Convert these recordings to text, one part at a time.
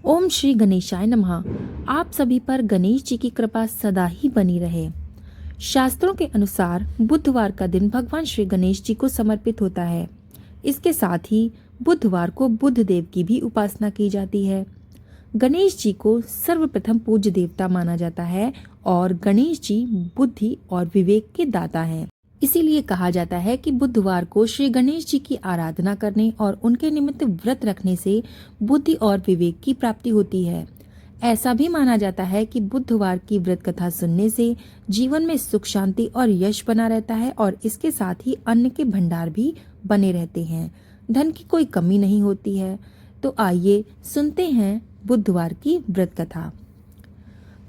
ओम श्री गणेशाय नमः। आप सभी पर गणेश जी की कृपा सदा ही बनी रहे। शास्त्रों के अनुसार बुधवार का दिन भगवान श्री गणेश जी को समर्पित होता है। इसके साथ ही बुधवार को बुध देव की भी उपासना की जाती है। गणेश जी को सर्वप्रथम पूज्य देवता माना जाता है और गणेश जी बुद्धि और विवेक के दाता हैं। इसीलिए कहा जाता है कि बुधवार को श्री गणेश जी की आराधना करने और उनके निमित्त व्रत रखने से बुद्धि और विवेक की प्राप्ति होती है। ऐसा भी माना जाता है कि बुधवार की व्रत कथा सुनने से जीवन में सुख शांति और यश बना रहता है और इसके साथ ही अन्न के भंडार भी बने रहते हैं, धन की कोई कमी नहीं होती है। तो आइए सुनते हैं बुधवार की व्रत कथा।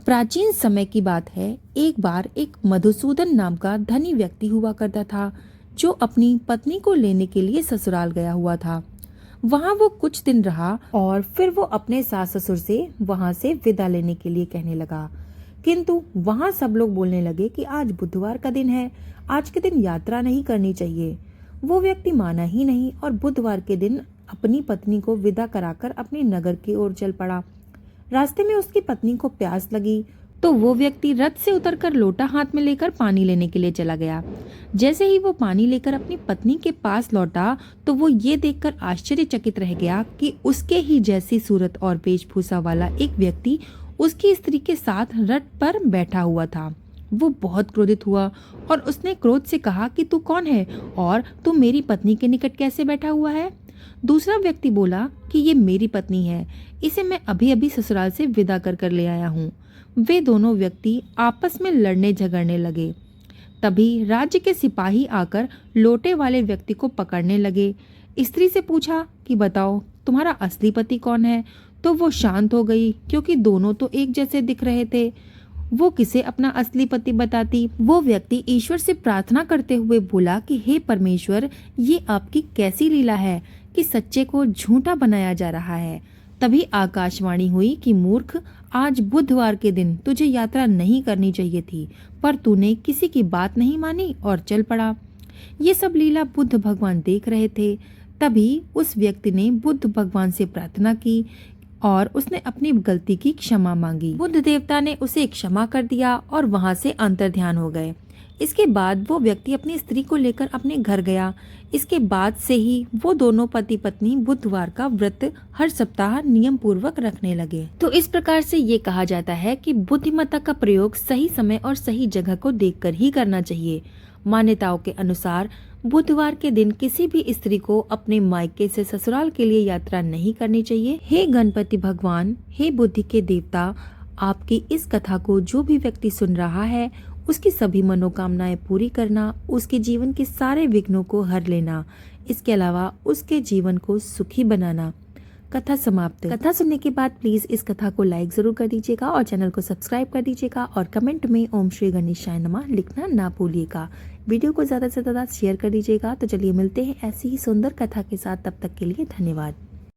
प्राचीन समय की बात है। एक बार एक मधुसूदन नाम का धनी व्यक्ति हुआ करता था, जो अपनी पत्नी को लेने के लिए ससुराल गया हुआ था। वहाँ वो कुछ दिन रहा और फिर वो अपने सास ससुर से वहाँ से विदा लेने के लिए कहने लगा। किंतु वहाँ सब लोग बोलने लगे कि आज बुधवार का दिन है, आज के दिन यात्रा नहीं करनी चाहिए। वो व्यक्ति माना ही नहीं और बुधवार के दिन अपनी पत्नी को विदा कराकर अपने नगर की ओर चल पड़ा। रास्ते में उसकी पत्नी को प्यास लगी तो वो व्यक्ति रथ से उतरकर लोटा हाथ में लेकर पानी लेने के लिए चला गया। जैसे ही वो पानी लेकर अपनी पत्नी के पास लौटा तो वो ये देखकर आश्चर्यचकित रह गया कि उसके ही जैसी सूरत और वेशभूषा वाला एक व्यक्ति उसकी स्त्री के साथ रथ पर बैठा हुआ था। वो बहुत क्रोधित हुआ और उसने क्रोध से कहा कि तू कौन है और तू मेरी पत्नी के निकट कैसे बैठा हुआ है। दूसरा व्यक्ति बोला कि ये मेरी पत्नी है, इसे मैं अभी अभी ससुराल से विदा कर ले आया हूँ। वे दोनों व्यक्ति आपस में लड़ने झगड़ने लगे। तभी राज्य के सिपाही आकर लोटे वाले व्यक्ति को पकड़ने लगे। स्त्री से पूछा कि बताओ तुम्हारा असली पति कौन है, तो वो शांत हो गई क्योंकि दोनों तो एक जैसे दिख रहे थे। वो किसे अपना असली पति बताती। वो व्यक्ति ईश्वर से प्रार्थना करते हुए बोला कि हे परमेश्वर, ये आपकी कैसी लीला है कि सच्चे को झूठा बनाया जा रहा है। तभी आकाशवाणी हुई कि मूर्ख, आज बुधवार के दिन तुझे यात्रा नहीं करनी चाहिए थी, पर तूने किसी की बात नहीं मानी और चल पड़ा। ये सब लीला बुद्ध भगवान देख रहे थे। तभी उस व्यक्ति ने बुद्ध भगवान से प्रार्थना की और उसने अपनी गलती की क्षमा मांगी। बुद्ध देवता ने उसे क्षमा कर दिया और वहां से अंतर्ध्यान हो गए। इसके बाद वो व्यक्ति अपनी स्त्री को लेकर अपने घर गया। इसके बाद से ही वो दोनों पति पत्नी बुधवार का व्रत हर सप्ताह नियम पूर्वक रखने लगे। तो इस प्रकार से ये कहा जाता है कि बुद्धिमत्ता का प्रयोग सही समय और सही जगह को देखकर ही करना चाहिए। मान्यताओं के अनुसार बुधवार के दिन किसी भी स्त्री को अपने मायके से ससुराल के लिए यात्रा नहीं करनी चाहिए। हे गणपति भगवान, हे बुद्धि के देवता, आपकी इस कथा को जो भी व्यक्ति सुन रहा है उसकी सभी मनोकामनाएं पूरी करना, उसके जीवन के सारे विघ्नों को हर लेना, इसके अलावा उसके जीवन को सुखी बनाना। कथा समाप्त। कथा सुनने के बाद प्लीज इस कथा को लाइक जरूर कर दीजिएगा और चैनल को सब्सक्राइब कर दीजिएगा और कमेंट में ओम श्री गणेशाय नमः लिखना ना भूलिएगा। वीडियो को ज्यादा से ज्यादा शेयर कर दीजिएगा। तो चलिए मिलते हैं ऐसी ही सुंदर कथा के साथ, तब तक के लिए धन्यवाद।